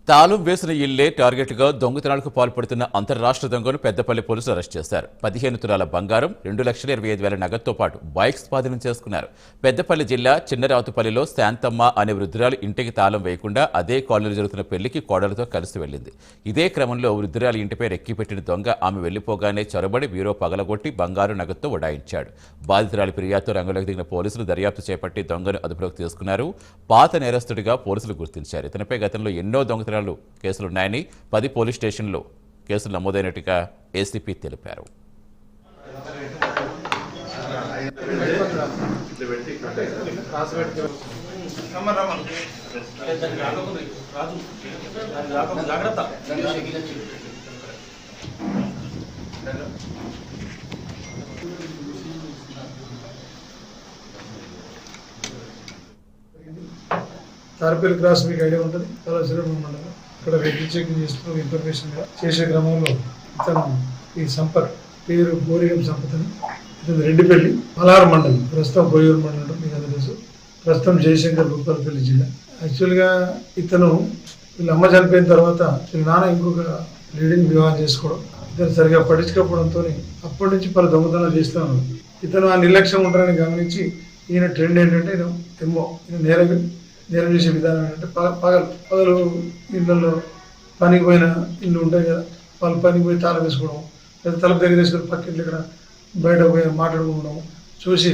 తాళం వేసిన ఇళ్లే టార్గెట్గా దొంగతనాలకు పాల్పడుతున్న అంతర్రాష్ట్ర దొంగను పెద్దపల్లి పోలీసులు అరెస్ట్ చేశారు. 15 తులాల బంగారం, 2,25,000 నగదుతో పాటు బైక్ స్వాధీనం చేసుకున్నారు. పెద్దపల్లి జిల్లా చిన్నరావుతుపల్లిలో శాంతమ్మ అనే వృద్ధురాలు ఇంటికి తాళం వేయకుండా అదే కాలనీలో జరుగుతున్న పెళ్లికి కోడలతో కలిసి వెళ్లింది. ఇదే క్రమంలో వృద్ధురాలి ఇంటిపై రెక్కిపెట్టిన దొంగ ఆమె వెళ్లిపోగానే చొరబడి బీరో పగలగొట్టి బంగారు నగదుతో ఉడాయించాడు. బాధితురాలి ఫిర్యాదుతో రంగంలోకి దిగిన పోలీసులు దర్యాప్తు చేపట్టి దొంగను అదుపులోకి తీసుకున్నారు. పాత నేరస్తుడిగా పోలీసులు గుర్తించారు. ఇతనిపై గతంలో ఎన్నో దొంగతనాలు కేసులున్నాయని 10 పోలీస్ స్టేషన్లో కేసులు నమోదైనట్టుగా ఏసీపీ తెలిపారు. తారపల్లి క్రాస్ మీకు ఐడియా ఉంటుంది. చాలా సులభం మండలం. ఇక్కడ వెహికల్ చెకింగ్ చేస్తూ ఇన్ఫర్మేషన్ చేసే క్రమంలో ఇతను ఈ సంపత్ పేరు బోరిగం సంపత్ అని ఇతను రెడ్డిపల్లి మలార్ మండలం, ప్రస్తుతం బోరిగం మండలం మీకు అందరూ తెలుసు. ప్రస్తుతం జయశంకర్ భూపాలపల్లి జిల్లా. యాక్చువల్గా ఇతను వీళ్ళ అమ్మ చనిపోయిన తర్వాత వీళ్ళ నాన్న ఇంకొక లేడీని వివాహం చేసుకోవడం, ఇతను సరిగా పట్టించుకోవడంతో అప్పటి నుంచి పలు దొంగతనాలు చేస్తూ ఉన్నాడు. ఇతను ఆ నిర్లక్ష్యం ఉంటారని గమనించి ఈయన ట్రెండ్ ఏంటంటే ఈయన నేరం చేసే విధానం ఏంటంటే పగలు ఇళ్ళల్లో పనికి పోయిన ఇల్లు ఉంటాయి కదా, వాళ్ళు పనికి పోయి తాళం వేసుకోవడం, లేదా తలుపు దగ్గర తీసుకొని పక్కింట్లో ఇక్కడ బయట పోయి మాట్లాడుకోవడం చూసి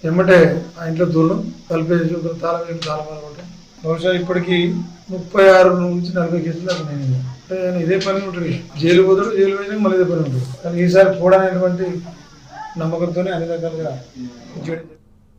ఎమ్మటే ఆ ఇంట్లో దూరం తలుపు వేసి తాళం వేసి తాళం అనుకుంటాం. బహుశా ఇప్పటికీ 36 నుంచి 40 కేసులు దాకా నేను ఇదే పని ఉంటుంది. జైలు పోతాడు, జైలు పోయినా మళ్ళీ ఇదే పని ఉంటుంది. కానీ ఈసారి పోవడానికి నమ్మకంతోనే అన్ని రకాలుగా